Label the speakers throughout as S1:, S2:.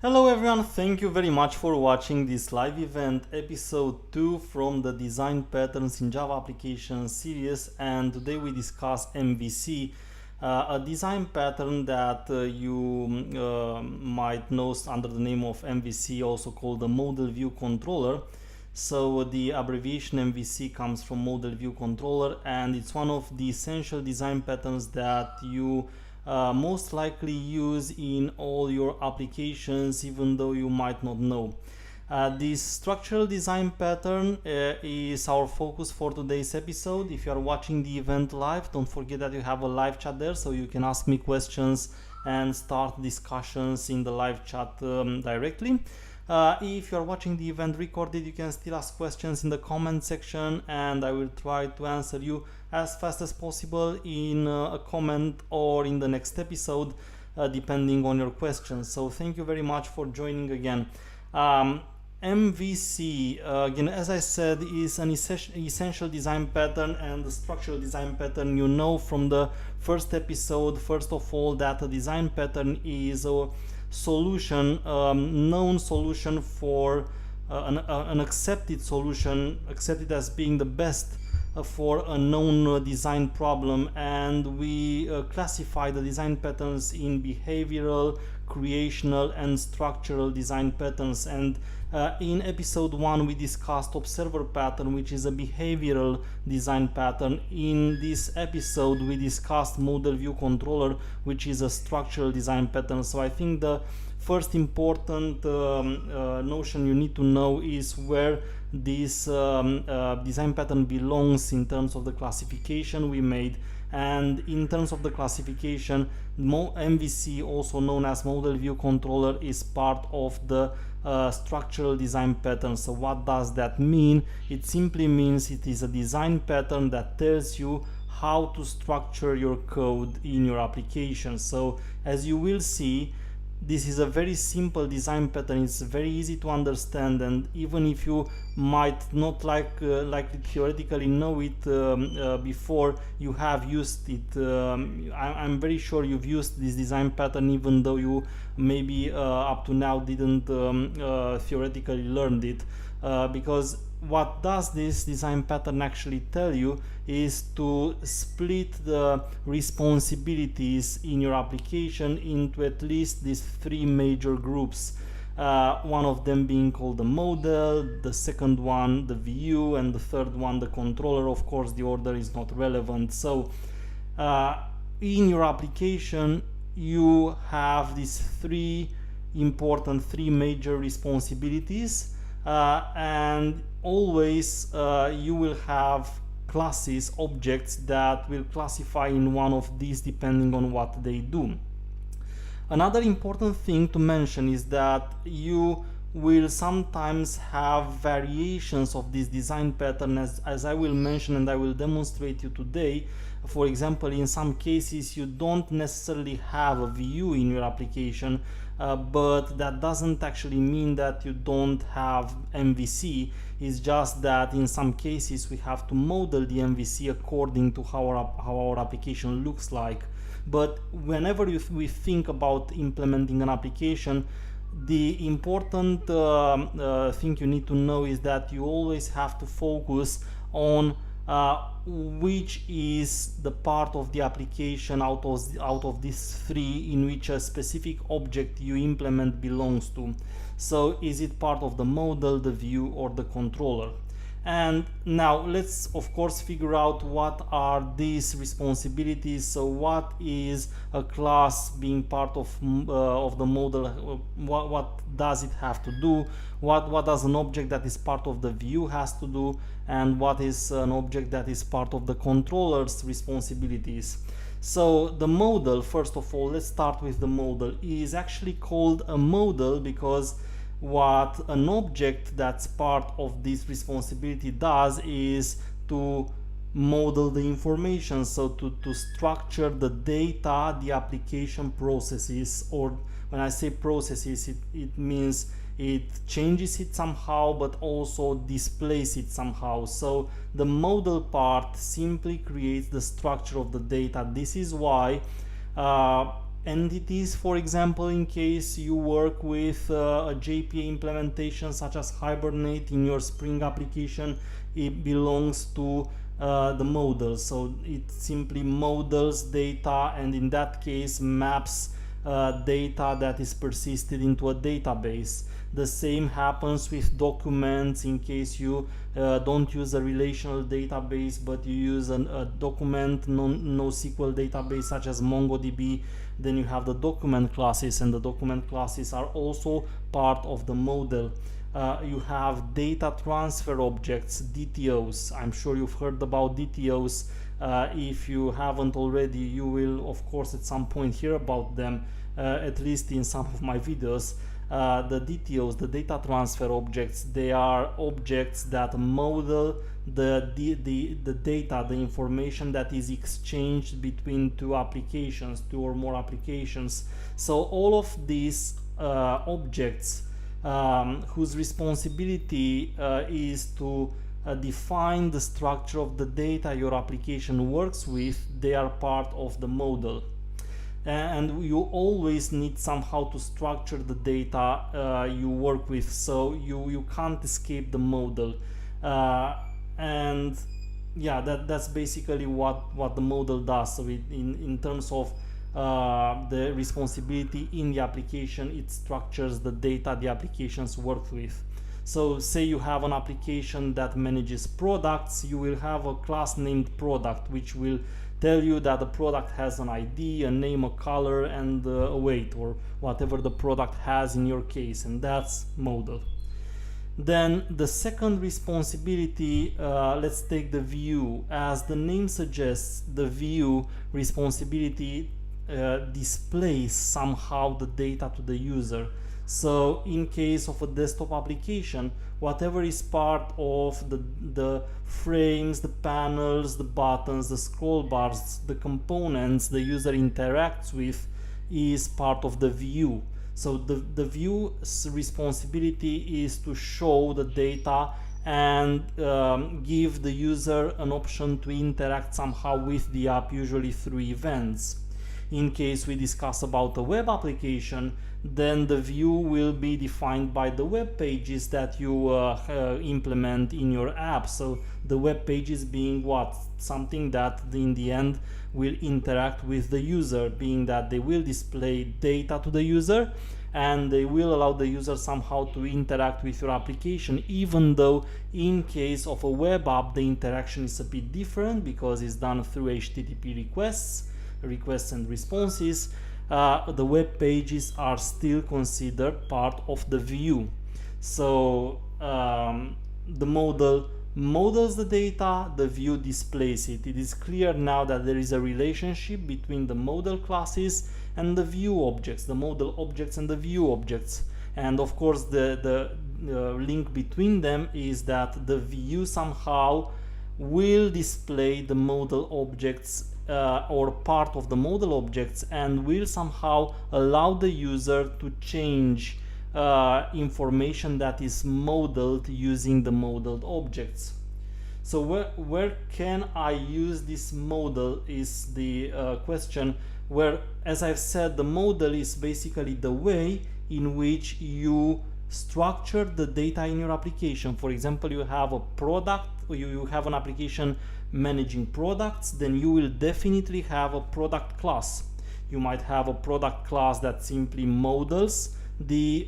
S1: Hello everyone, thank you very much for watching this live event episode 2 from the Design Patterns in Java Applications series, and today we discuss MVC, a design pattern that you might know under the name of MVC, also called the Model View Controller. So the abbreviation MVC comes from Model View Controller, and it's one of the essential design patterns that you most likely use in all your applications, even though you might not know. This structural design pattern is our focus for today's episode. If you are watching the event live, don't forget that you have a live chat there, so you can ask me questions and start discussions in the live chat directly. If you are watching the event recorded, you can still ask questions in the comment section, and I will try to answer you as fast as possible in a comment or in the next episode, depending on your questions. So thank you very much for joining again. MVC, again, as I said, is an essential design pattern and the structural design pattern. You know from the first episode, first of all, that a design pattern is a solution, known solution for an accepted solution, accepted as being the best for a known design problem, and we classify the design patterns in behavioral, creational, and structural design patterns. And in episode 1 we discussed observer pattern, which is a behavioral design pattern. In this episode we discussed model view controller, which is a structural design pattern. So I think the first important notion you need to know is where this design pattern belongs in terms of the classification we made. And in terms of the classification, MVC, also known as model view controller, is part of the structural design pattern. So what does that mean? It simply means it is a design pattern that tells you how to structure your code in your application. So as you will see, this is a very simple design pattern. It's very easy to understand, and even if you might not likely theoretically know it before, you have used it. I'm very sure you've used this design pattern, even though you maybe up to now didn't theoretically learned it, because what does this design pattern actually tell you is to split the responsibilities in your application into at least these three major groups. One of them being called the model, the second one the view, and the third one the controller. Of course, the order is not relevant. So in your application you have these three major responsibilities, and always you will have classes, objects that will classify in one of these depending on what they do. Another important thing to mention is that you will sometimes have variations of this design pattern, as I will mention and I will demonstrate you today. For example, in some cases you don't necessarily have a view in your application, but that doesn't actually mean that you don't have MVC. It's just that in some cases we have to model the MVC according to how our application looks like. But whenever we think about implementing an application, the important thing you need to know is that you always have to focus on which is the part of the application out of these three in which a specific object you implement belongs to. So is it part of the model, the view, or the controller? And now let's of course figure out what are these responsibilities. So what is a class being part of the model? What does it have to do? What does an object that is part of the view has to do? And what is an object that is part of the controller's responsibilities? So the model, first of all, let's start with the model, is actually called a model because what an object that's part of this responsibility does is to model the information, so to structure the data the application processes. Or when I say processes, it means it changes it somehow but also displays it somehow. So the model part simply creates the structure of the data. This is why entities, for example, in case you work with a JPA implementation such as Hibernate in your Spring application. It belongs to the model, so it simply models data, and in that case maps data that is persisted into a database. The same happens with documents in case you don't use a relational database but you use a document NoSQL database such as MongoDB. Then you have the document classes, and the document classes are also part of the model. You have data transfer objects, DTOs. I'm sure you've heard about DTOs. If you haven't already, you will of course at some point hear about them, at least in some of my videos. The DTOs, the data transfer objects, they are objects that model the data, the information that is exchanged between two or more applications. So all of these objects whose responsibility is to define the structure of the data your application works with, they are part of the model. And you always need somehow to structure the data you work with, so you can't escape the model. And yeah, that's basically what the model does. So in terms of the responsibility in the application, it structures the data the applications work with. So say you have an application that manages products, you will have a class named product, which will tell you that the product has an ID, a name, a color, and a weight, or whatever the product has in your case, and that's model. Then the second responsibility, let's take the view. As the name suggests, the view responsibility displays somehow the data to the user. So in case of a desktop application, whatever is part of the frames, the panels, the buttons, the scroll bars, the components the user interacts with is part of the view. So the view's responsibility is to show the data and give the user an option to interact somehow with the app, usually through events. In case we discuss about a web application, then the view will be defined by the web pages that you implement in your app. So the web pages being what? Something that in the end will interact with the user, being that they will display data to the user and they will allow the user somehow to interact with your application, even though in case of a web app the interaction is a bit different because it's done through HTTP requests and responses. The web pages are still considered part of the view. So the model models the data, the view displays it. It is clear now that there is a relationship between the model classes and the view objects, the model objects and the view objects. And of course the link between them is that the view somehow will display the model objects or part of the model objects, and will somehow allow the user to change information that is modeled using the modeled objects. So where can I use this model is the question, where, as I've said, the model is basically the way in which you structure the data in your application. For example, you have a product, or you have an application managing products, then you will definitely have a product class. You might have a product class that simply models the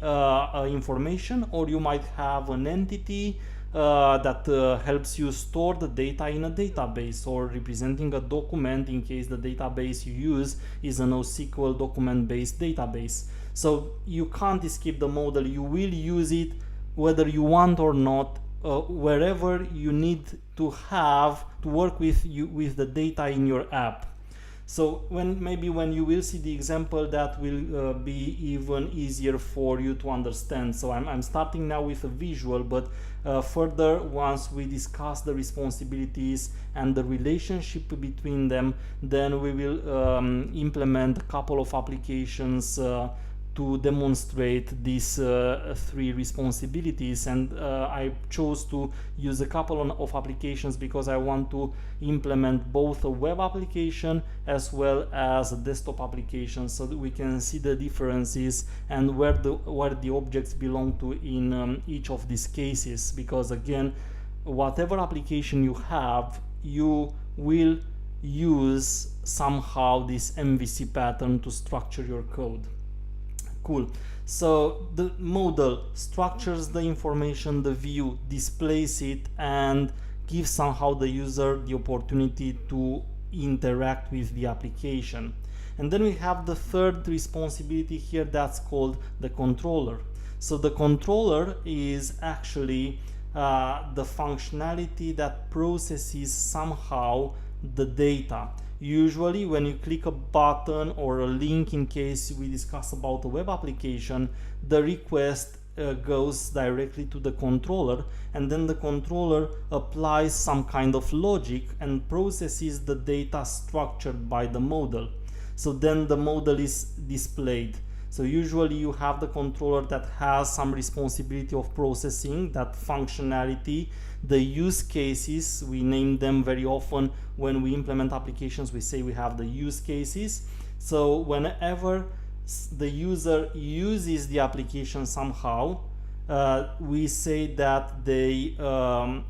S1: information, or you might have an entity that helps you store the data in a database, or representing a document in case the database you use is a NoSQL document-based database. So you can't escape the model. You will use it whether you want or not, wherever you need to have to work with the data in your app. So maybe when you will see the example, that will be even easier for you to understand. So I'm starting now with a visual, but further, once we discuss the responsibilities and the relationship between them, then we will implement a couple of applications to to demonstrate these three responsibilities, and I chose to use a couple of applications because I want to implement both a web application as well as a desktop application, so that we can see the differences and where the objects belong to in each of these cases. Because again, whatever application you have, you will use somehow this MVC pattern to structure your code. Cool. So the model structures the information, the view displays it, and gives somehow the user the opportunity to interact with the application. And then we have the third responsibility here, that's called the controller. So the controller is actually the functionality that processes somehow the data. Usually when you click a button or a link, in case we discuss about a web application, the request goes directly to the controller, and then the controller applies some kind of logic and processes the data structured by the model. So then the model is displayed. So usually you have the controller that has some responsibility of processing that functionality. The use cases, we name them very often when we implement applications, we say we have the use cases. So whenever the user uses the application somehow, we say that they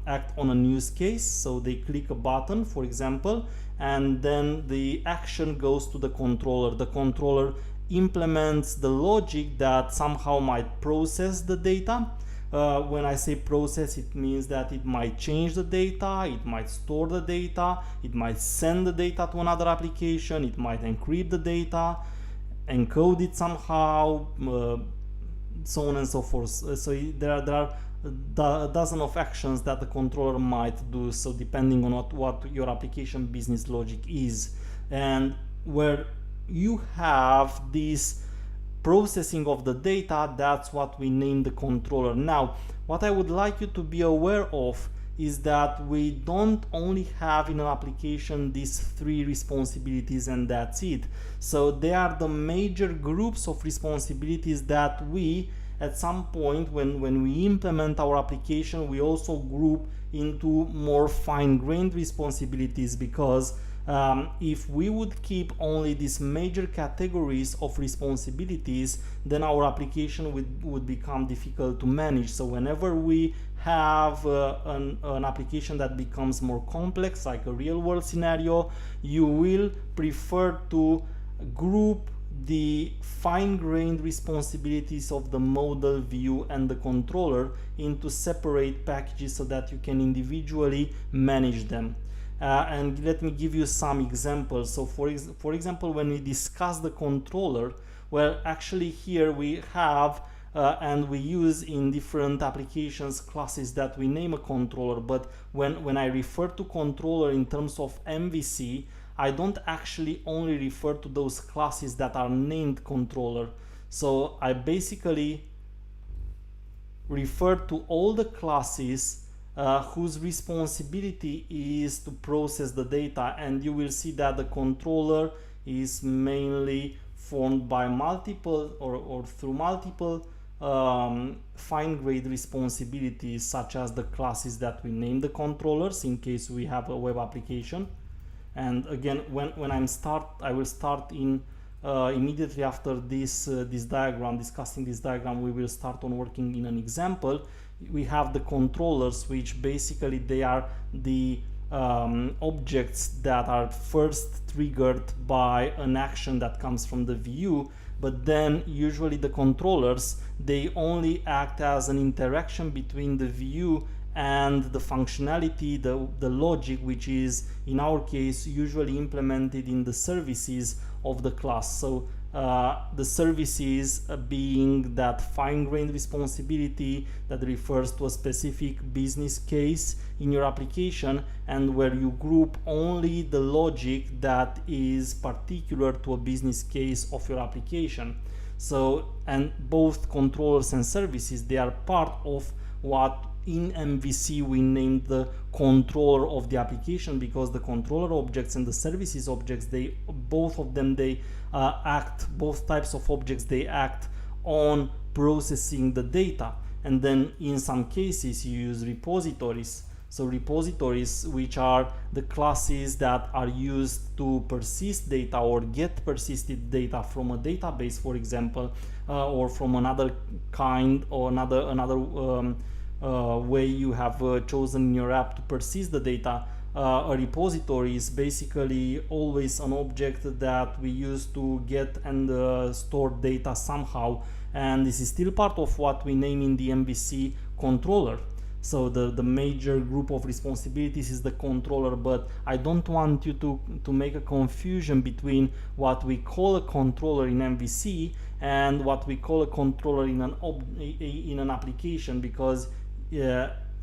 S1: act on a use case. So they click a button, for example, and then the action goes to the controller. The controller implements the logic that somehow might process the data. When I say process, it means that it might change the data, it might store the data, it might send the data to another application, it might encrypt the data, encode it somehow, so on and so forth. So there are a dozen of actions that the controller might do, so depending on what your application business logic is. And where you have this processing of the data, that's what we name the controller. Now, what I would like you to be aware of is that we don't only have in an application these three responsibilities and that's it. So they are the major groups of responsibilities that we, at some point when we implement our application, we also group into more fine-grained responsibilities, because if we would keep only these major categories of responsibilities, then our application would become difficult to manage. So whenever we have an application that becomes more complex, like a real-world scenario, you will prefer to group the fine-grained responsibilities of the model, view, and the controller into separate packages so that you can individually manage them. And let me give you some examples. So for example, when we discuss the controller, well, actually here we have and we use in different applications classes that we name a controller, but when I refer to controller in terms of MVC, I don't actually only refer to those classes that are named controller. So I basically refer to all the classes whose responsibility is to process the data, and you will see that the controller is mainly formed by multiple or through multiple fine-grained responsibilities, such as the classes that we name the controllers in case we have a web application. And again, when I will start in immediately after this diagram, discussing this diagram, we will start on working in an example. We have the controllers, which basically they are the objects that are first triggered by an action that comes from the view, but then usually the controllers, they only act as an interaction between the view and the functionality, the logic, which is in our case usually implemented in the services of the class. So the services being that fine-grained responsibility that refers to a specific business case in your application, and where you group only the logic that is particular to a business case of your application. So, and both controllers and services, they are part of what in MVC we named the controller of the application, because the controller objects and the services objects, both types of objects, they act on processing the data. And then in some cases you use repositories. So repositories, which are the classes that are used to persist data or get persisted data from a database, for example, or from another kind or another way you have chosen in your app to persist the data. A repository is basically always an object that we use to get and store data somehow, and this is still part of what we name in the MVC controller. So the major group of responsibilities is the controller, but I don't want you to make a confusion between what we call a controller in MVC and what we call a controller in an application, because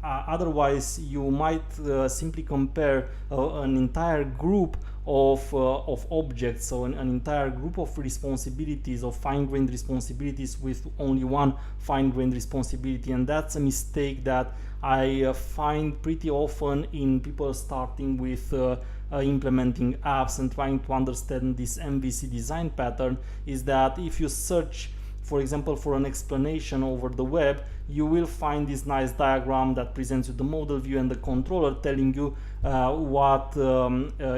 S1: otherwise you might simply compare an entire group of objects, so an entire group of responsibilities, of fine-grained responsibilities, with only one fine-grained responsibility. And that's a mistake that I find pretty often in people starting with implementing apps and trying to understand this MVC design pattern, is that if you search, for example, for an explanation over the web, you will find this nice diagram that presents you the model view and the controller, telling you what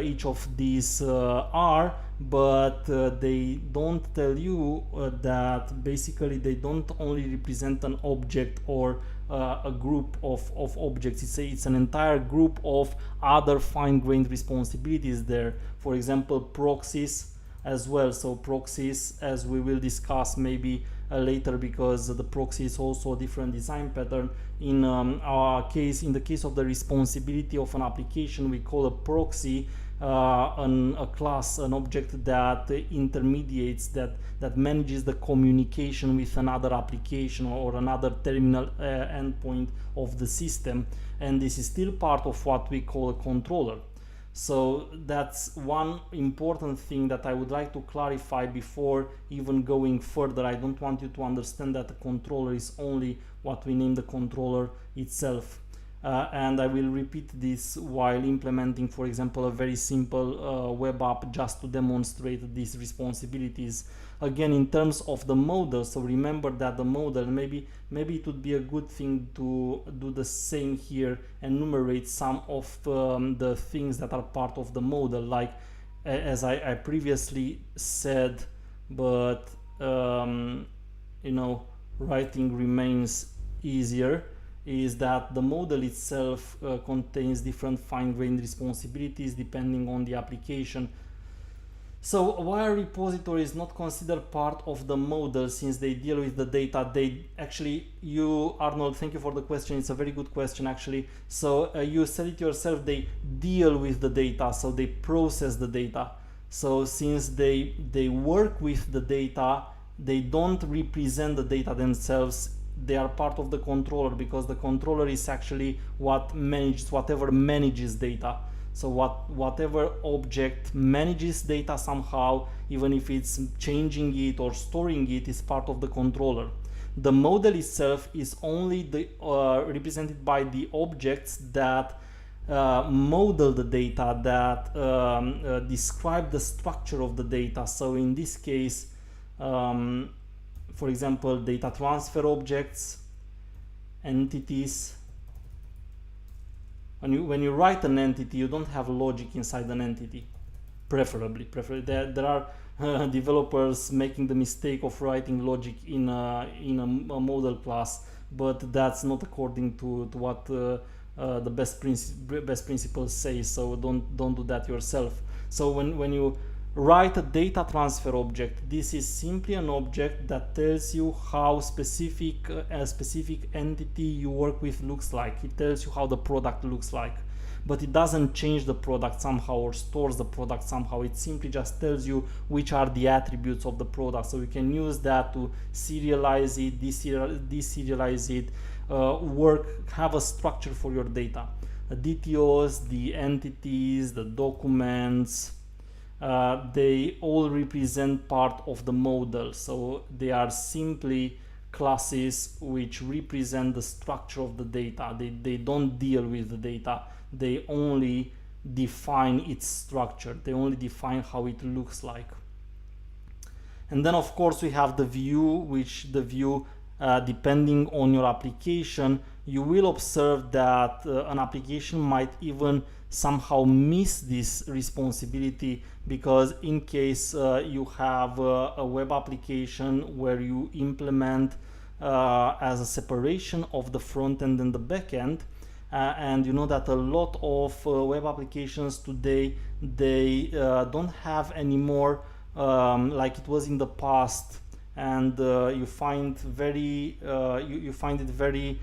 S1: each of these are, but they don't tell you that basically they don't only represent an object or a group of objects. It's an entire group of other fine-grained responsibilities there. For example, proxies as well. So proxies, as we will discuss maybe later, because the proxy is also a different design pattern. In our case, in the case of the responsibility of an application, we call a proxy a class, an object that intermediates, that manages the communication with another application or another terminal endpoint of the system, and this is still part of what we call a controller. So that's one important thing that I would like to clarify before even going further. I don't want you to understand that the controller is only what we name the controller itself. And I will repeat this while implementing, for example, a very simple web app, just to demonstrate these responsibilities. Again, in terms of the model, so remember that the model, maybe it would be a good thing to do the same here, enumerate some of the things that are part of the model, like as I previously said, but you know, writing remains easier, is that the model itself contains different fine-grained responsibilities depending on the application. So why are repositories not considered part of the model, since they deal with the data? They actually, you, Arnold, thank you for the question. It's a very good question, actually. So you said it yourself, they deal with the data, so they process the data. So since they work with the data, they don't represent the data themselves. They are part of the controller, because the controller is actually what manages, whatever manages data. So whatever object manages data somehow, even if it's changing it or storing it, is part of the controller. The model itself is only represented by the objects that model the data, that describe the structure of the data. So in this case, for example, data transfer objects, entities. When you write an entity, you don't have logic inside an entity, preferably. There are developers making the mistake of writing logic in a model class, but that's not according to what the best principles say. So don't do that yourself. So when you write a data transfer object, this is simply an object that tells you how a specific entity you work with looks like. It tells you how the product looks like, but it doesn't change the product somehow or stores the product somehow. It simply just tells you which are the attributes of the product. So you can use that to serialize it, deserialize it, have a structure for your data. The DTOs, the entities, the documents, they all represent part of the model. So they are simply classes which represent the structure of the data. They don't deal with the data. They only define its structure. They only define how it looks like. And then of course we have the view, which the view, depending on your application, you will observe that an application might even somehow miss this responsibility, because in case you have a web application where you implement as a separation of the front end and the back end, and you know that a lot of web applications today, they don't have anymore like it was in the past, and you find you find it very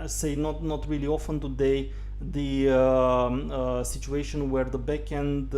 S1: say not really often today, the situation where the backend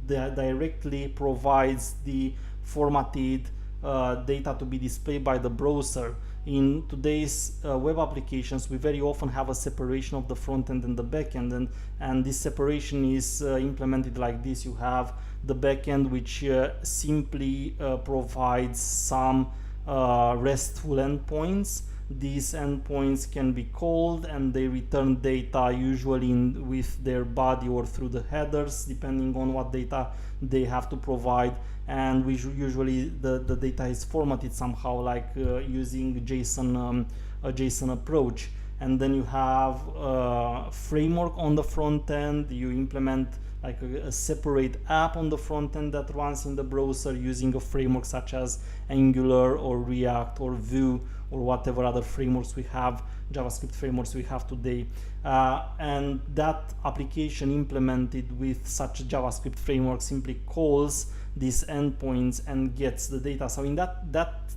S1: directly provides the formatted data to be displayed by the browser. In today's web applications, we very often have a separation of the front end and the back end, and this separation is implemented like this. You have the back end, which simply provides some RESTful endpoints. These endpoints can be called and they return data, usually with their body or through the headers, depending on what data they have to provide. And usually the data is formatted somehow, like using JSON, a JSON approach. And then you have a framework on the front end. You implement like a separate app on the front end that runs in the browser using a framework such as Angular or React or Vue or whatever other frameworks we have, JavaScript frameworks we have today. And that application implemented with such JavaScript framework simply calls these endpoints and gets the data. So in that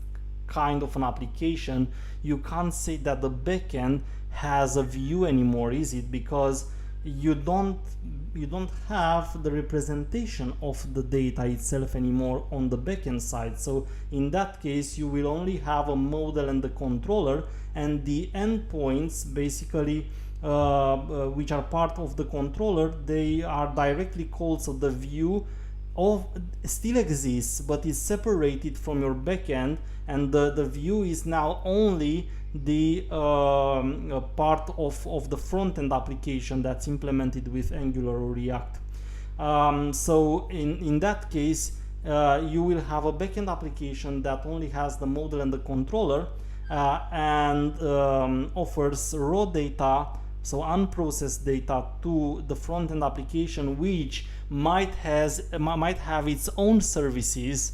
S1: kind of an application, you can't say that the backend has a view anymore, is it? Because you don't have the representation of the data itself anymore on the backend side. So in that case, you will only have a model and the controller, and the endpoints basically which are part of the controller, they are directly called. So the view still exists, but is separated from your backend, and the view is now only the part of the front-end application that's implemented with Angular or React. So in that case, you will have a backend application that only has the model and the controller, and offers raw data, so unprocessed data, to the front-end application, which might have its own services,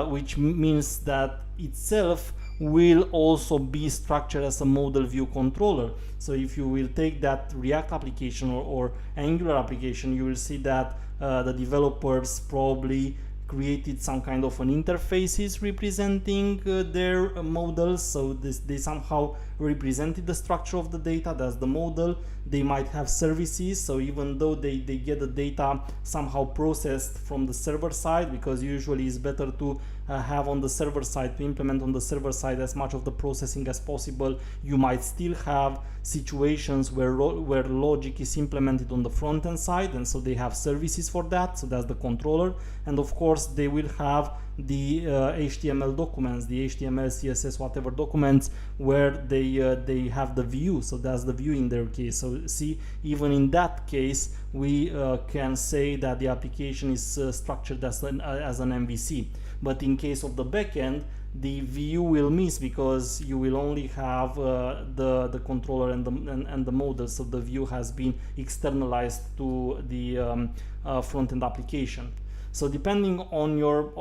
S1: which means that itself will also be structured as a model view controller. So if you will take that React application or Angular application, you will see that the developers probably created some kind of an interfaces representing their models. So they somehow represented the structure of the data, that's the model. They might have services, so even though they get the data somehow processed from the server side, because usually it's better to have on the server side, to implement on the server side as much of the processing as possible, you might still have situations where logic is implemented on the front end side, and so they have services for that, so that's the controller. And of course they will have the HTML documents, the HTML, CSS, whatever documents, where they have the view, so that's the view in their case. So see, even in that case, we can say that the application is structured as an MVC. But in case of the backend, the view will miss, because you will only have the controller and the model, so the view has been externalized to the front-end application. So depending on your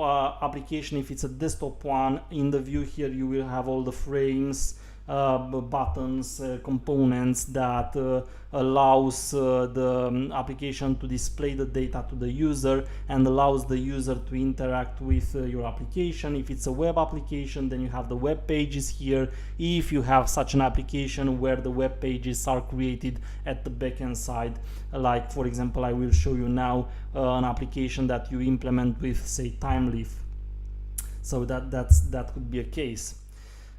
S1: application, if it's a desktop one, in the view here you will have all the frames, buttons, components that allows the application to display the data to the user and allows the user to interact with your application. If it's a web application, then you have the web pages here. If you have such an application where the web pages are created at the backend side, like for example, I will show you now an application that you implement with, say, Timeleaf. So that could be a case.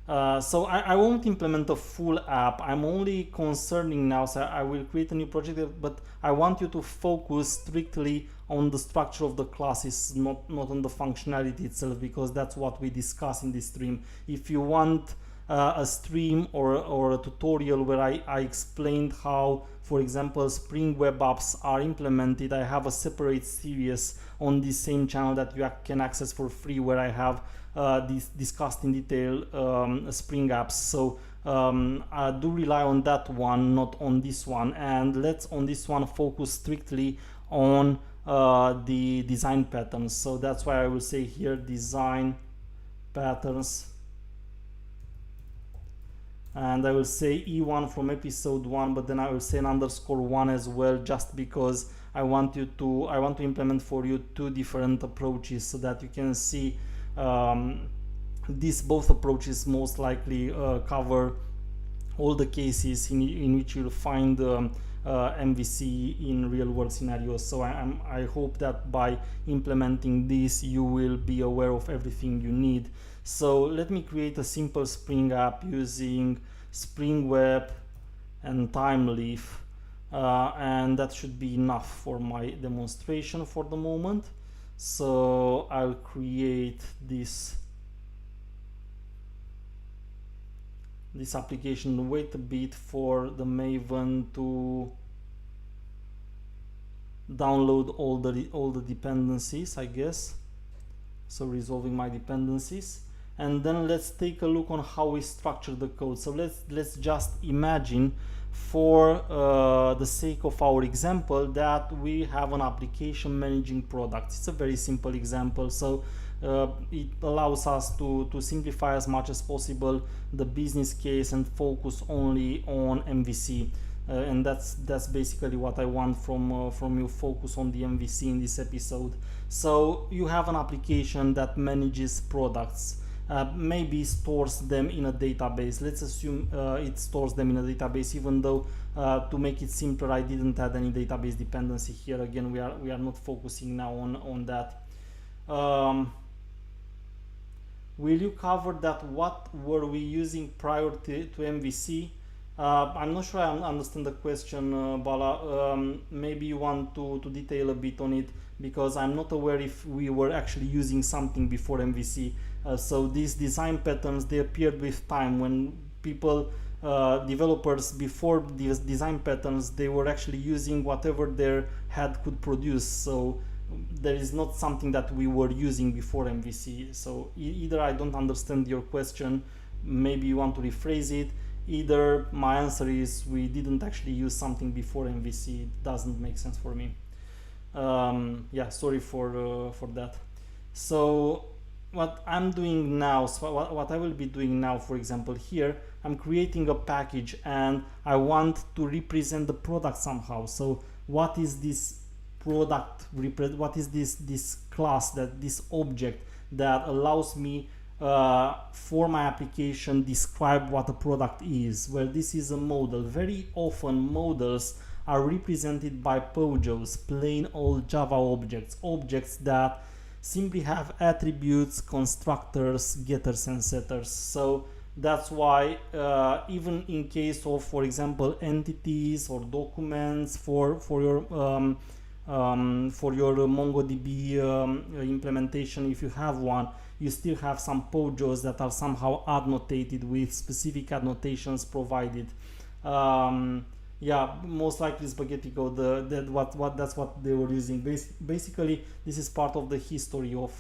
S1: So I won't implement a full app. I'm only concerning now, so I will create a new project, but I want you to focus strictly on the structure of the classes, not on the functionality itself, because that's what we discuss in this stream. If you want a stream or a tutorial where I explained how, for example, Spring Web Apps are implemented. I have a separate series on the same channel that you can access for free, where I have discussed in detail Spring Apps. So I do rely on that one, not on this one, and let's on this one focus strictly on the design patterns. So that's why I will say here design patterns, and I will say E1 from episode 1, but then I will say an _1 as well, just because I want to implement for you two different approaches so that you can see these both approaches most likely cover all the cases in which you'll find MVC in real world scenarios. So I hope that by implementing this you will be aware of everything you need. So let me create a simple Spring app using Spring Web and Timeleaf, and that should be enough for my demonstration for the moment. So I'll create this application. Wait a bit for the Maven to download all the dependencies, I guess. So resolving my dependencies, and then let's take a look on how we structure the code. So let's just imagine, for the sake of our example, that we have an application managing products. It's a very simple example, so it allows us to simplify as much as possible the business case and focus only on MVC, and that's basically what I want from you. Focus on the MVC in this episode. So you have an application that manages products, maybe stores them in a database. Let's assume it stores them in a database, even though to make it simpler I didn't add any database dependency here. Again, we are not focusing now on that. Will you cover that? What were we using prior to MVC? I'm not sure I understand the question, Bala. Maybe you want to detail a bit on it, because I'm not aware if we were actually using something before MVC. So these design patterns, they appeared with time. When people, developers before these design patterns, they were actually using whatever their head could produce. So there is not something that we were using before MVC. So either I don't understand your question, maybe you want to rephrase it. Either my answer is we didn't actually use something before MVC. It doesn't make sense for me. Yeah, sorry for that. So what I'm doing now, so what I will be doing now, for example, here I'm creating a package and I want to represent the product somehow. So what is this product, what is this class, that this object that allows me for my application describe what a product is? Well, this is a model. Very often models are represented by POJOs, plain old Java objects that simply have attributes, constructors, getters and setters. So that's why even in case of, for example, entities or documents for your MongoDB implementation, if you have one, you still have some POJOs that are somehow annotated with specific annotations provided. Yeah, most likely spaghetti code. That's what they were using. Basically, this is part of the history of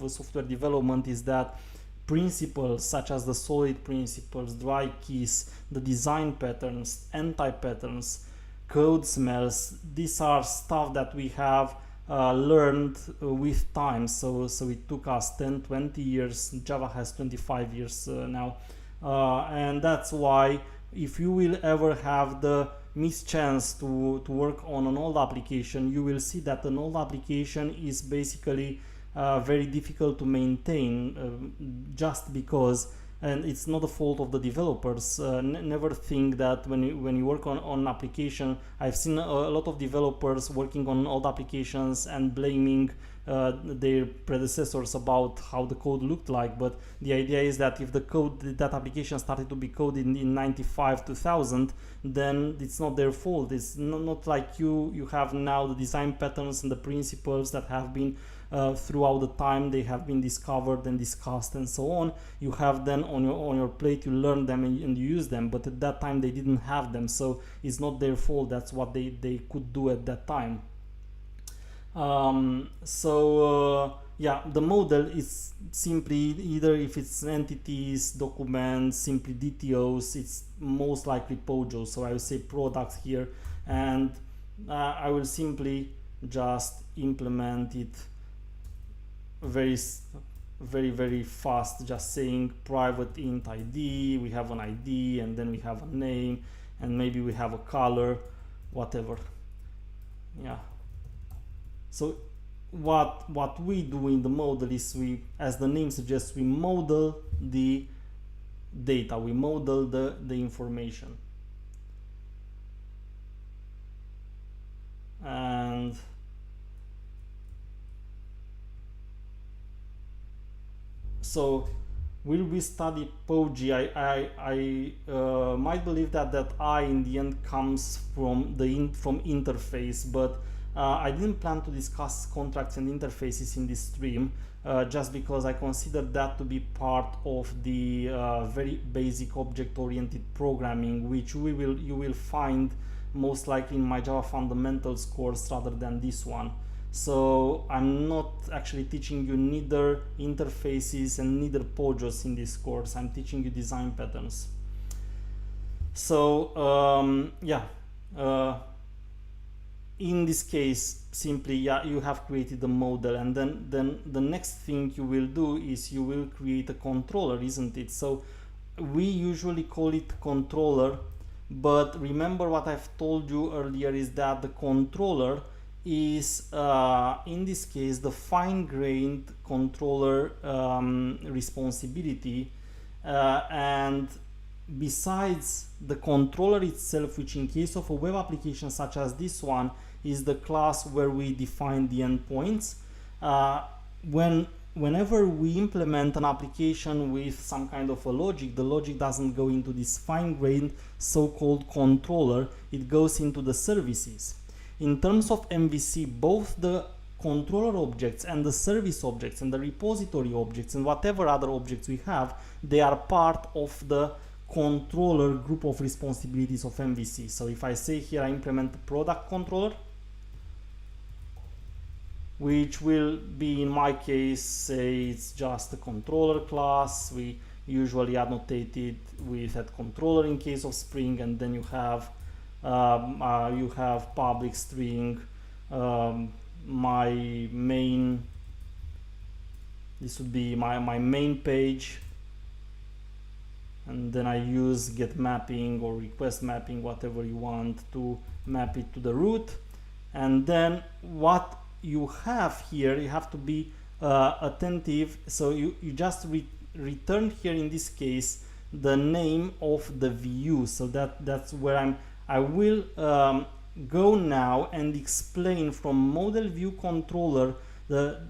S1: software development, is that principles such as the solid principles, dry keys, the design patterns, anti-patterns, code smells, these are stuff that we have learned with time. So it took us 10-20 years. Java has 25 years now, and that's why if you will ever have the mischance to work on an old application, you will see that an old application is basically very difficult to maintain, just because, and it's not the fault of the developers. Never think that when you work on an application, I've seen a lot of developers working on old applications and blaming their predecessors about how the code looked like. But the idea is that if that application started to be coded in 95 2000, then it's not their fault. It's not like you have now the design patterns and the principles that have been throughout the time they have been discovered and discussed and so on. You have then on your plate, you learn them and you use them, but at that time they didn't have them, so it's not their fault. That's what they could do at that time. Yeah, the model is simply either, if it's entities, documents, simply DTOs, it's most likely POJOs. So I will say products here, and I will simply just implement it very fast, just saying private int ID. We have an ID, and then we have a name, and maybe we have a color, whatever. Yeah. So what we do in the model is, we, as the name suggests, we model the data, we model the information. And so will we study POJ? I might believe that I in the end comes from from interface, but I didn't plan to discuss contracts and interfaces in this stream, just because I consider that to be part of the very basic object-oriented programming, which you will find most likely in my Java Fundamentals course rather than this one. So I'm not actually teaching you neither interfaces and neither POJOs in this course. I'm teaching you design patterns. So yeah. In this case, simply, yeah, you have created a model, and then the next thing you will do is you will create a controller, isn't it? So we usually call it controller, but remember what I've told you earlier is that the controller is in this case the fine-grained controller responsibility, and besides the controller itself, which in case of a web application such as this one is the class where we define the endpoints, whenever we implement an application with some kind of a logic, the logic doesn't go into this fine-grained so-called controller, it goes into the services. In terms of MVC, both the controller objects and the service objects and the repository objects and whatever other objects we have, they are part of the controller group of responsibilities of MVC. So if I say here I implement the product controller, which will be, in my case, say it's just a controller class. We usually annotate it with that controller in case of Spring, and then you have public string, my main, this would be my main page, and then I use get mapping or request mapping, whatever you want, to map it to the root. And then what you have here, you have to be attentive, so you just return here in this case the name of the view. So that's where I will go now and explain from model view controller the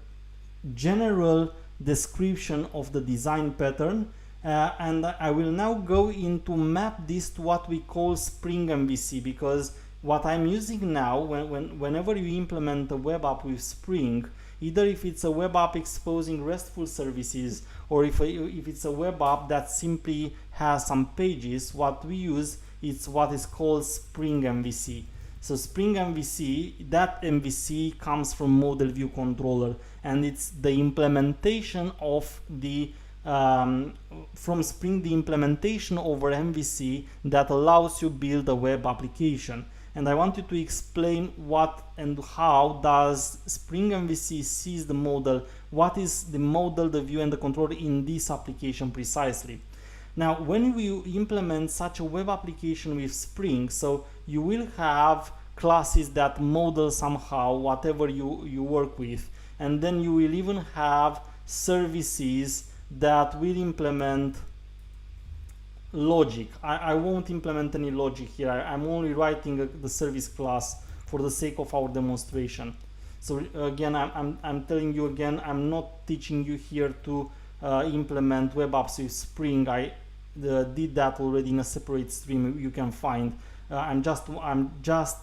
S1: general description of the design pattern, and I will now go into map this to what we call Spring MVC, because what I'm using now, whenever you implement a web app with Spring, either if it's a web app exposing RESTful services or if it's a web app that simply has some pages, what we use is what is called Spring MVC. So Spring MVC, that MVC comes from model view controller, and it's the implementation of the from Spring, the implementation over MVC that allows you build a web application. And I want you to explain what and how does Spring MVC sees the model, what is the model, the view, and the controller in this application precisely. Now, when we implement such a web application with Spring, so you will have classes that model somehow whatever you work with, and then you will even have services that will implement logic. I won't implement any logic here. I'm only writing the service class for the sake of our demonstration. So again, I'm telling you again, I'm not teaching you here to implement web apps with Spring. I did that already in a separate stream you can find. I'm just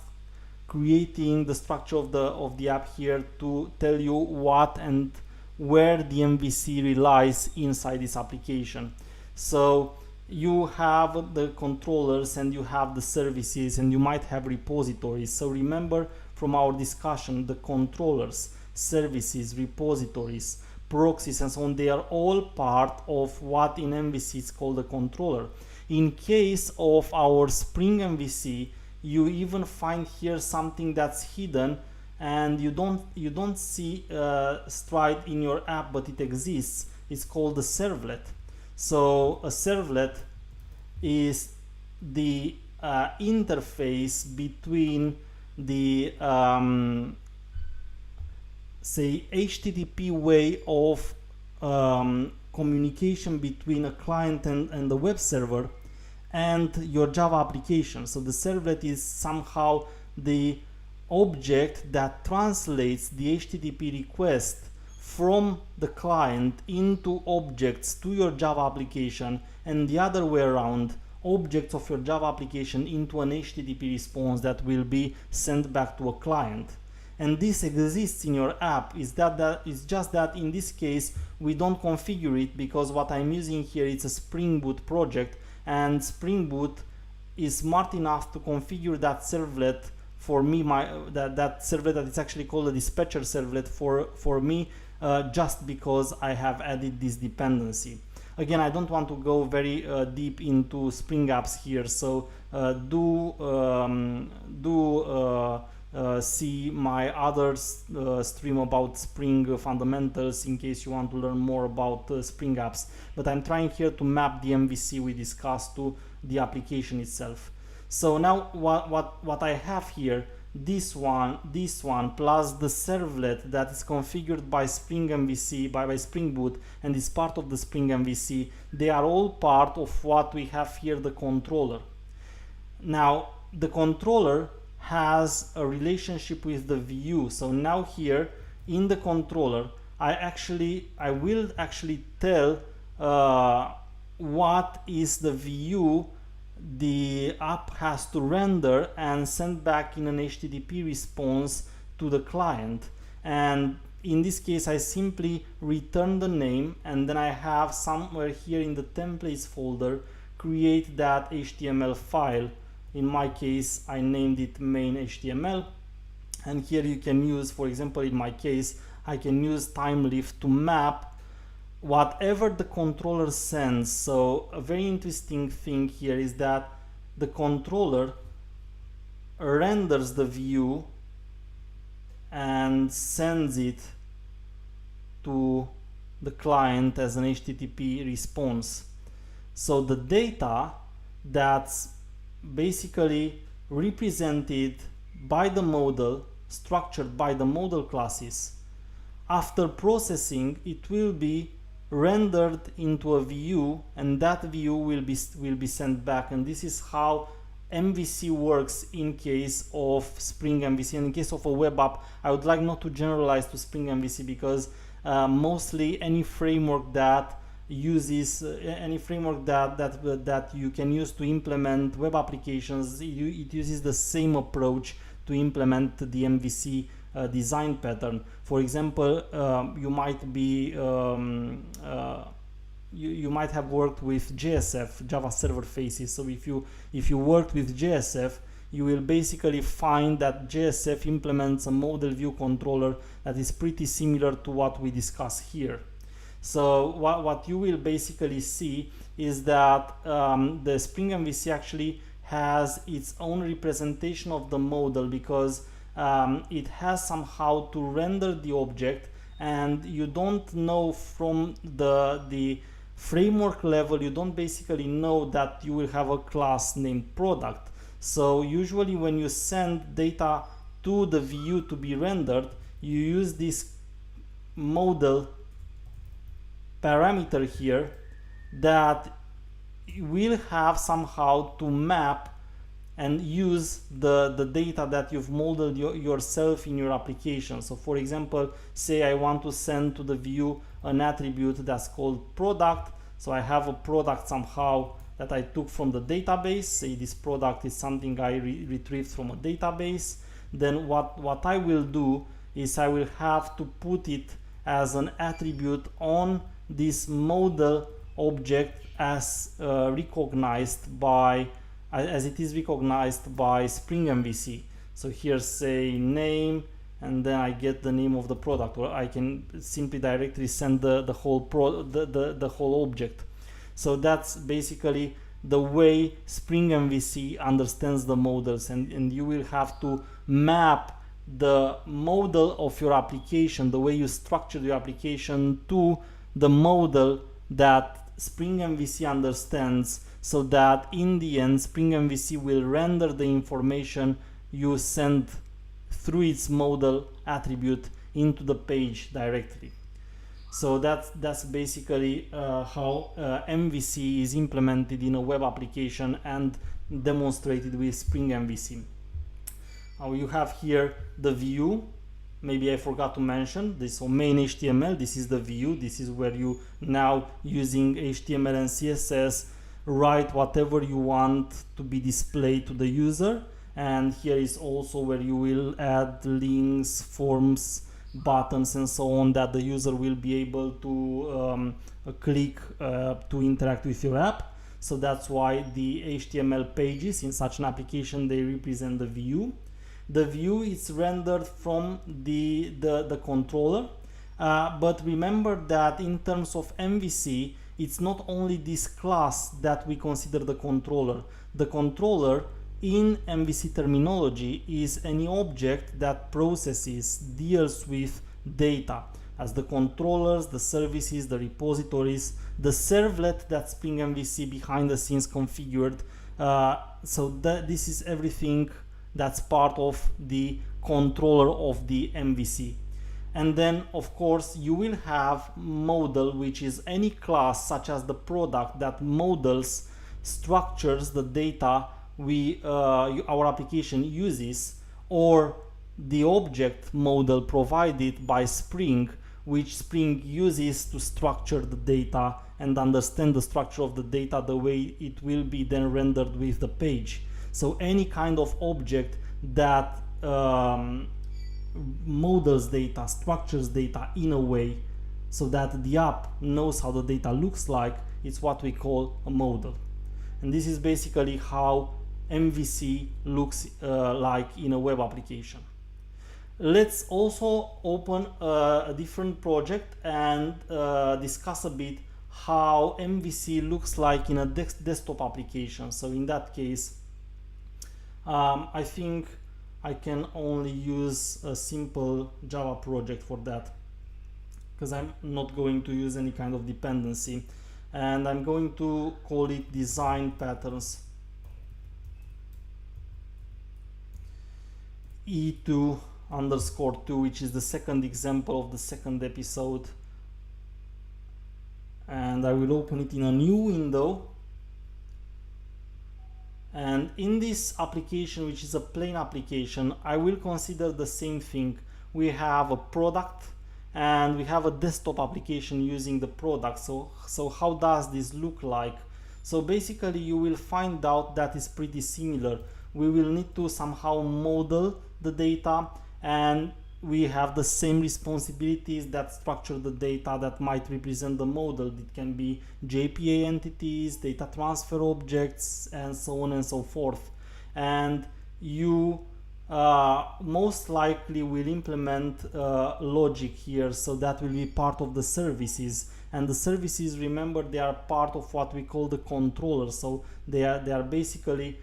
S1: creating the structure of the app here to tell you what and where the MVC relies inside this application. So you have the controllers and you have the services and you might have repositories. So remember from our discussion, the controllers, services, repositories, proxies and so on, they are all part of what in MVC is called a controller. In case of our Spring MVC, you even find here something that's hidden and you don't see Stride in your app, but it exists. It's called a servlet. So a servlet is the interface between the say HTTP way of communication between a client and the web server and your Java application. So the servlet is somehow the object that translates the HTTP request from the client into objects to your Java application, and the other way around, objects of your Java application into an HTTP response that will be sent back to a client. And this exists in your app. Is just that in this case we don't configure it, because what I'm using here is a Spring Boot project, and Spring Boot is smart enough to configure that servlet for me, that servlet that is actually called a dispatcher servlet for me, just because I have added this dependency. Again, I don't want to go very deep into Spring apps here, so see my other stream about Spring fundamentals in case you want to learn more about Spring apps. But I'm trying here to map the MVC we discussed to the application itself. So now what I have here, this one plus the servlet that is configured by Spring MVC, by Spring Boot, and is part of the Spring MVC, they are all part of what we have here, the controller. Now the controller has a relationship with the view. So now here in the controller, I will actually tell what is the view the app has to render and send back in an HTTP response to the client. And in this case, I simply return the name, and then I have somewhere here in the templates folder create that HTML file. In my case, I named it main HTML, and here you can use, for example, in my case, I can use timelift to map whatever the controller sends. So a very interesting thing here is that the controller renders the view and sends it to the client as an HTTP response. So the data that's basically represented by the model, structured by the model classes, after processing it will be rendered into a view, and that view will be sent back. And this is how MVC works in case of Spring MVC. And in case of a web app, I would like not to generalize to Spring MVC, because mostly any framework that uses that you can use to implement web applications, it uses the same approach to implement the MVC design pattern. For example, you might have worked with JSF, Java Server Faces. So if you worked with JSF, you will basically find that JSF implements a model view controller that is pretty similar to what we discuss here. So what you will basically see is that the Spring MVC actually has its own representation of the model, because it has somehow to render the object, and you don't know from the framework level, you don't basically know that you will have a class named product. So usually when you send data to the view to be rendered, you use this model parameter here that will have somehow to map and use the data that you've modeled yourself in your application. So for example, say I want to send to the view an attribute that's called product. So I have a product somehow that I took from the database. Say this product is something I retrieved from a database. then what I will do is I will have to put it as an attribute on this model object as recognized by as it is recognized by Spring MVC. So here say name, and then I get the name of the product, or I can simply directly send the whole object. So that's basically the way Spring MVC understands the models, and you will have to map the model of your application, the way you structure your application, to the model that Spring MVC understands, so that in the end Spring MVC will render the information you send through its model attribute into the page directly. So that's basically how MVC is implemented in a web application and demonstrated with Spring MVC. Now you have here the view. Maybe I forgot to mention this. So main HTML, this is the view. This is where you now, using HTML and CSS, write whatever you want to be displayed to the user. And here is also where you will add links, forms, buttons, and so on, that the user will be able to click to interact with your app. So that's why the HTML pages in such an application, they represent the view. The view is rendered from the controller, but remember that in terms of MVC, it's not only this class that we consider the controller. The controller in MVC terminology is any object that processes, deals with data, as the controllers, the services, the repositories, the servlet that Spring MVC behind the scenes configured. So this is everything that's part of the controller of the MVC. And then of course you will have model, which is any class such as the product that models, structures the data our application uses, or the object model provided by Spring, which Spring uses to structure the data and understand the structure of the data the way it will be then rendered with the page. So any kind of object that models data, structures data in a way so that the app knows how the data looks like, it's what we call a model. And this is basically how MVC looks like in a web application. Let's also open a different project and discuss a bit how MVC looks like in a desktop application. So in that case, I think I can only use a simple Java project for that, because I'm not going to use any kind of dependency, and I'm going to call it design patterns E2_2, which is the second example of the second episode, and I will open it in a new window. And in this application, which is a plain application, I will consider the same thing. We have a product and we have a desktop application using the product. So how does this look like? So basically you will find out that is pretty similar. We will need to somehow model the data, and we have the same responsibilities that structure the data that might represent the model. It can be JPA entities, data transfer objects, and so on and so forth. And you most likely will implement logic here, so that will be part of the services. And the services, remember, they are part of what we call the controller. So they are basically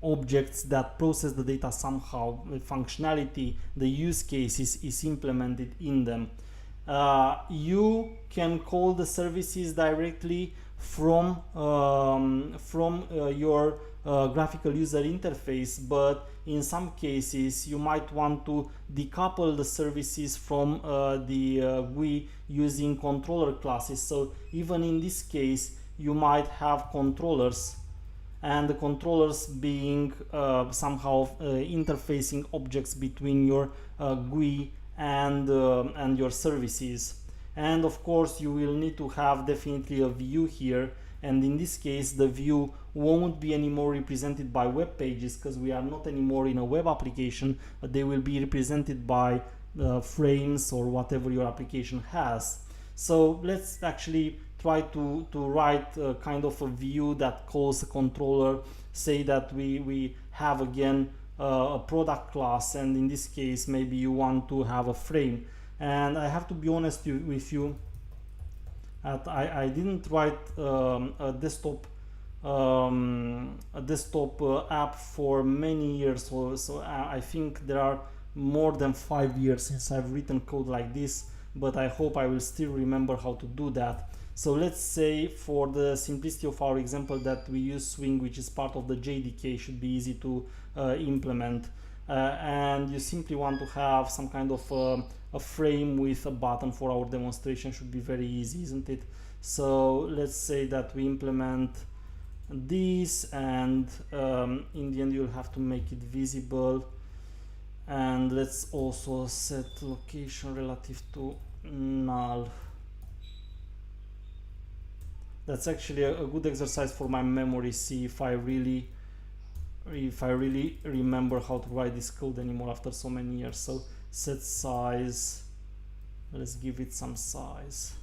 S1: objects that process the data somehow. The functionality, the use cases is implemented in them. You can call the services directly from your graphical user interface, but in some cases you might want to decouple the services from the GUI using controller classes. So even in this case you might have controllers, and the controllers being somehow interfacing objects between your GUI and your services. And of course you will need to have definitely a view here, and in this case the view won't be anymore represented by web pages, because we are not anymore in a web application, but they will be represented by frames or whatever your application has. So let's actually try to write kind of a view that calls a controller. Say that we have again a product class, and in this case maybe you want to have a frame. And I have to be honest with you, I didn't write a desktop app for many years, so I think there are more than 5 years since I've written code like this, but I hope I will still remember how to do that. So let's say for the simplicity of our example that we use swing, which is part of the JDK, should be easy to implement, and you simply want to have some kind of a frame with a button. For our demonstration should be very easy, isn't it? So let's say that we implement this, and in the end you'll have to make it visible. And let's also set location relative to null. That's actually a good exercise for my memory. See if I really remember how to write this code anymore after so many years. So set size, let's give it some size,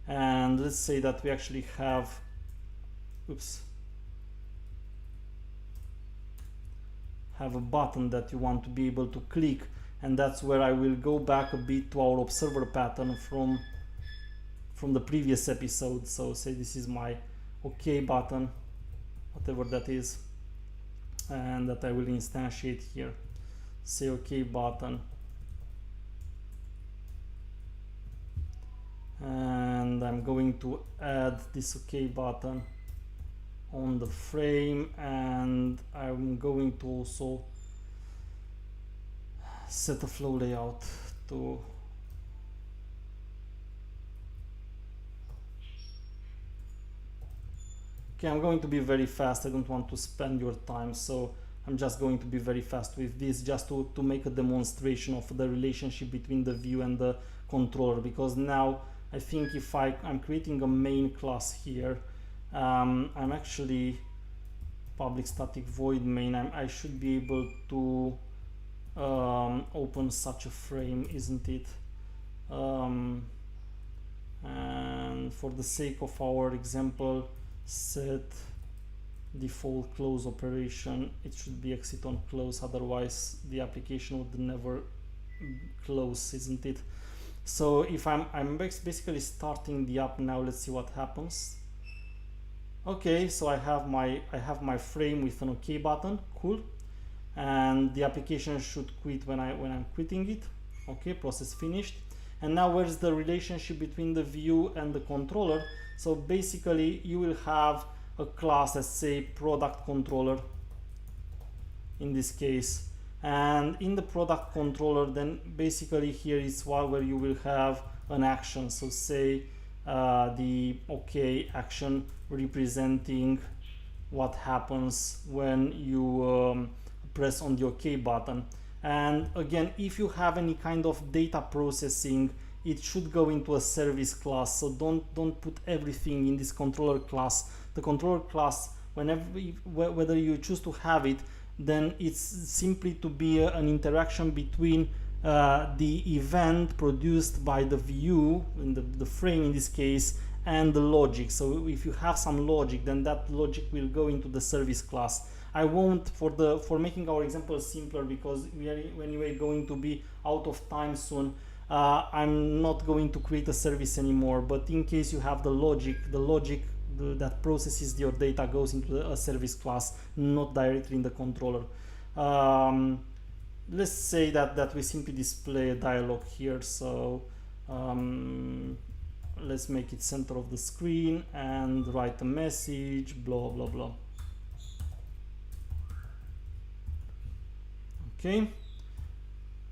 S1: and let's say that we actually have, have a button that you want to be able to click, and that's where I will go back a bit to our observer pattern from the previous episode. So say this is my OK button, whatever that is, and that I will instantiate here. Say OK button, and I'm going to add this OK button on the frame, and I'm going to also set a flow layout to I'm going to be very fast. I don't want to spend your time, so I'm just going to be very fast with this, just to make a demonstration of the relationship between the view and the controller. Because now I think if I'm creating a main class here, I'm actually public static void main, I should be able to open such a frame, isn't it? And for the sake of our example, set default close operation, it should be exit on close, otherwise the application would never close, isn't it? So if I'm basically starting the app now, let's see what happens. Okay, so I have my frame with an OK button, cool, and the application should quit when I'm quitting it. Okay, process finished. And now where's the relationship between the view and the controller? So basically you will have a class, let's say product controller in this case, and in the product controller then basically here is where you will have an action. So say the OK action representing what happens when you press on the OK button. And again, if you have any kind of data processing, it should go into a service class. So don't put everything in this controller class. The controller class, whether you choose to have it, then it's simply to be an interaction between the event produced by the view in the frame in this case and the logic. So if you have some logic, then that logic will go into the service class. I won't, for making our example simpler, because we are anyway going to be out of time soon, I'm not going to create a service anymore. But in case you have the logic that processes your data goes into a service class, not directly in the controller. Let's say that we simply display a dialog here. So let's make it center of the screen and write a message, blah blah blah. Okay,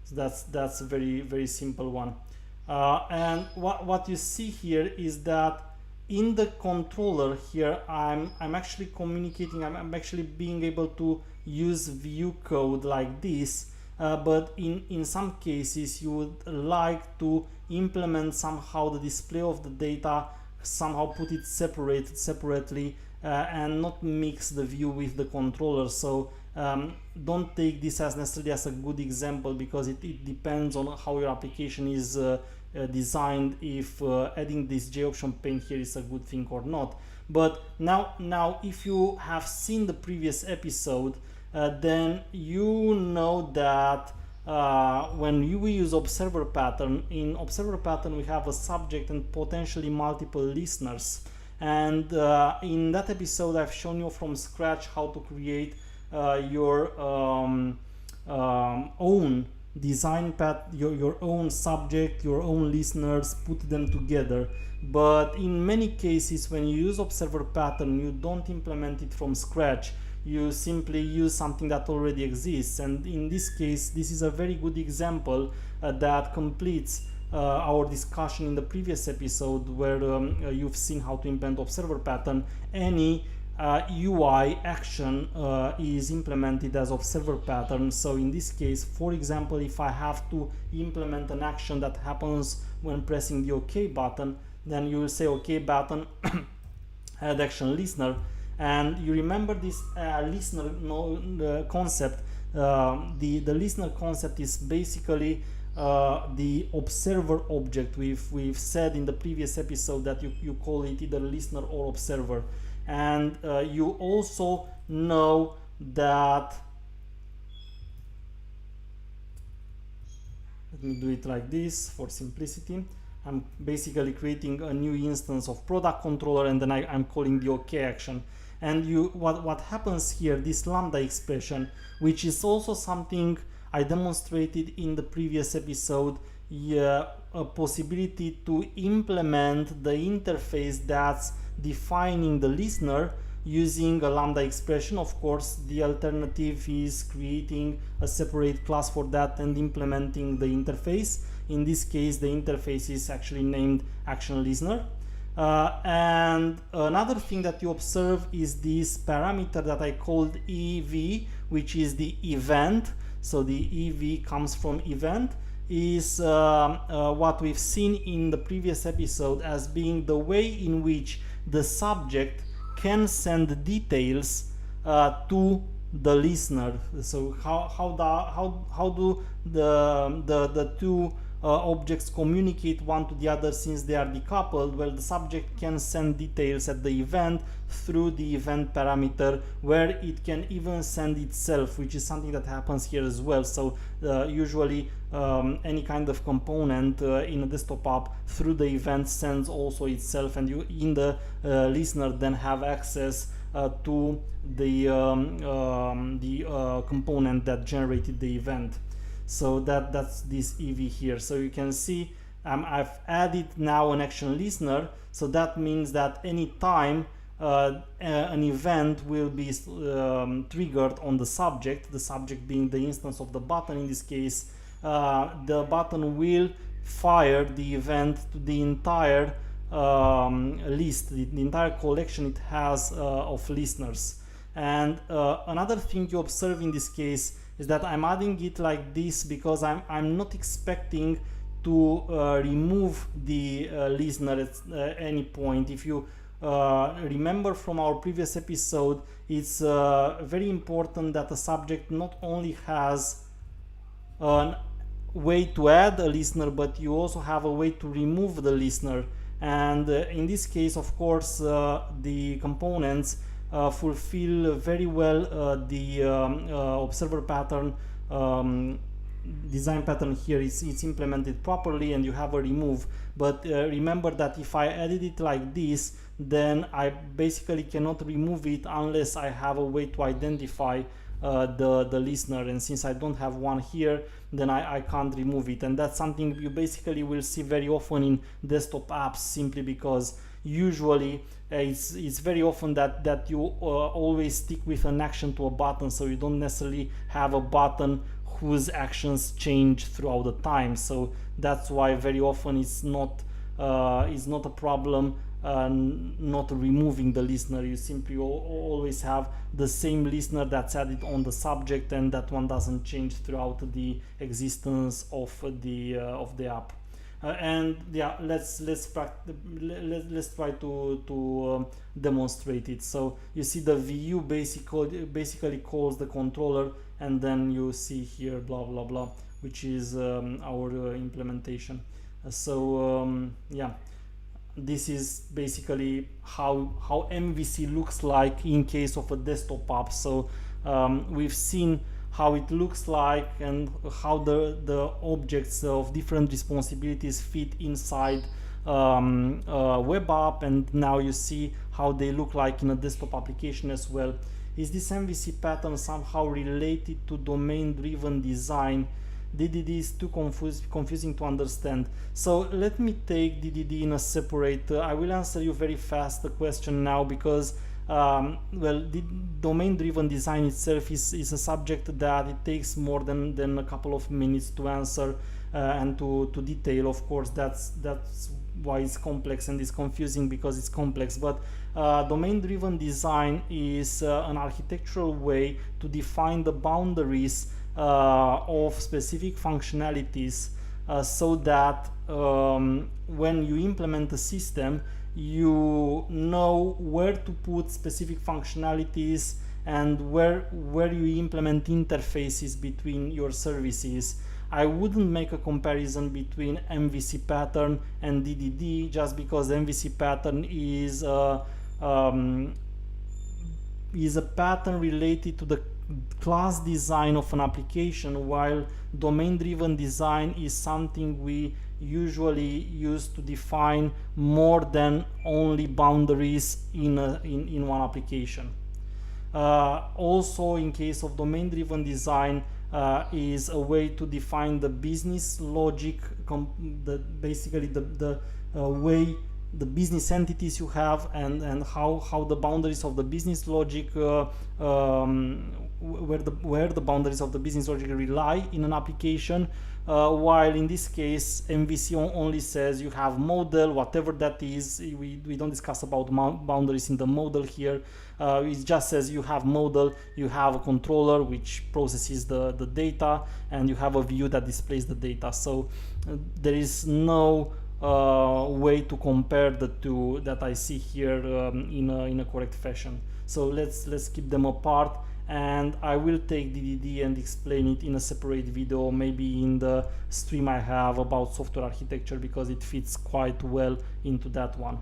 S1: so that's a very simple one. And what you see here is that in the controller here, I'm actually communicating, I'm actually being able to use view code like this, but in some cases you would like to implement somehow the display of the data, somehow put it separately, and not mix the view with the controller. So don't take this as necessarily as a good example, because it depends on how your application is designed, if adding this J option pane here is a good thing or not. But now if you have seen the previous episode, then you know that when we use observer pattern, in observer pattern we have a subject and potentially multiple listeners. And in that episode I've shown you from scratch how to create your own design path, your own subject, your own listeners, put them together. But in many cases when you use observer pattern, you don't implement it from scratch, you simply use something that already exists. And in this case, this is a very good example that completes our discussion in the previous episode, where you've seen how to implement observer pattern. Any UI action is implemented as observer pattern. So in this case, for example, if I have to implement an action that happens when pressing the OK button, then you will say OK button add action listener. And you remember this listener concept. The listener concept is basically the observer object. We've said in the previous episode that you call it either listener or observer. And you also know that, let me do it like this for simplicity. I'm basically creating a new instance of product controller, and then I'm calling the OK action. And what happens here, this lambda expression, which is also something I demonstrated in the previous episode, a possibility to implement the interface that's defining the listener using a lambda expression. Of course, the alternative is creating a separate class for that and implementing the interface. In this case, the interface is actually named action listener. And another thing that you observe is this parameter that I called EV, which is the event. So the EV comes from event, is what we've seen in the previous episode as being the way in which the subject can send details to the listener. So how do the two objects communicate one to the other since they are decoupled? Well, the subject can send details at the event through the event parameter, where it can even send itself, which is something that happens here as well. So usually any kind of component in a desktop app through the event sends also itself, and you in the listener then have access to the component that generated the event. So that's this EV here. So you can see I've added now an action listener. So that means that any time an event will be triggered on the subject being the instance of the button in this case, the button will fire the event to the entire list, the entire collection it has of listeners. And another thing you observe in this case is that I'm adding it like this because I'm not expecting to remove the listener at any point. If you remember from our previous episode, it's very important that the subject not only has a way to add a listener, but you also have a way to remove the listener. And in this case, of course, the components fulfill very well the observer pattern design pattern here. It's implemented properly and you have a remove. But remember that if I edit it like this, then I basically cannot remove it unless I have a way to identify the listener, and since I don't have one here, then I can't remove it. And that's something you basically will see very often in desktop apps, simply because usually it's very often that you always stick with an action to a button, so you don't necessarily have a button whose actions change throughout the time. So that's why very often it's not a problem not removing the listener. You simply always have the same listener that's added on the subject, and that one doesn't change throughout the existence of the app. And yeah, let's try to demonstrate it. So you see the VU basically calls the controller, and then you see here blah blah blah, which is our implementation. Yeah, this is basically how MVC looks like in case of a desktop app. So we've seen how it looks like and how the objects of different responsibilities fit inside a web app, and now you see how they look like in a desktop application as well. Is this MVC pattern somehow related to domain-driven design? DDD is too confusing to understand. So let me take DDD in a separate, I will answer you very fast the question now, because well, the domain-driven design itself is a subject that it takes more than a couple of minutes to answer and to detail. Of course, that's why it's complex and it's confusing, because it's complex. But domain-driven design is an architectural way to define the boundaries of specific functionalities so that when you implement a system, you know where to put specific functionalities and where you implement interfaces between your services. I wouldn't make a comparison between MVC pattern and DDD, just because MVC pattern is a pattern related to the class design of an application, while domain-driven design is something we usually use to define more than only boundaries in one application. Also, in case of domain-driven design, is a way to define the business logic, basically the way the business entities you have, and how the boundaries of the business logic, where the boundaries of the business logic rely in an application, while in this case MVC only says you have model, whatever that is. We don't discuss about boundaries in the model here. It just says you have model, you have a controller which processes the data, and you have a view that displays the data. So there is no way to compare the two that I see here in a correct fashion. So let's keep them apart, and I will take DDD and explain it in a separate video, maybe in the stream I have about software architecture, because it fits quite well into that one.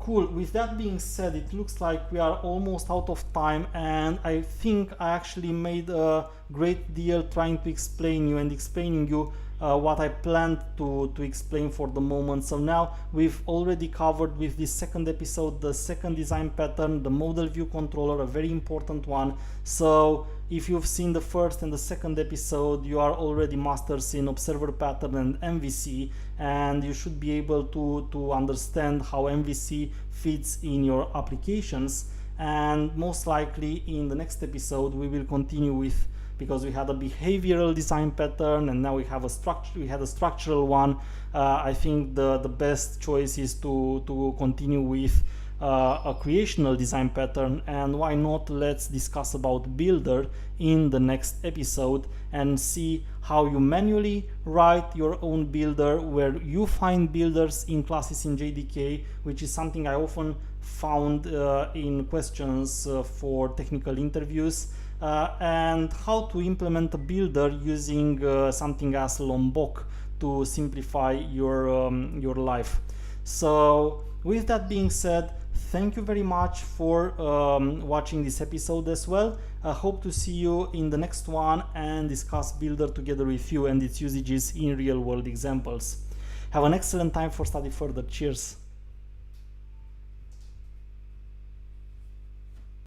S1: Cool. With that being said, it looks like we are almost out of time, and I think I actually made a great deal trying to explaining you what I planned to explain for the moment. So now we've already covered with this second episode the second design pattern, the model view controller, a very important one. So if you've seen the first and the second episode, you are already masters in observer pattern and MVC, and you should be able to understand how MVC fits in your applications. And most likely in the next episode we will continue with, because we had a behavioral design pattern and now we had a structural one. I think the best choice is to continue with a creational design pattern, and why not, let's discuss about builder in the next episode and see how you manually write your own builder, where you find builders in classes in JDK, which is something I often found in questions for technical interviews. And how to implement a builder using something as Lombok to simplify your life. So with that being said, thank you very much for watching this episode as well. I hope to see you in the next one and discuss builder together with you and its usages in real world examples. Have an excellent time for study further. Cheers.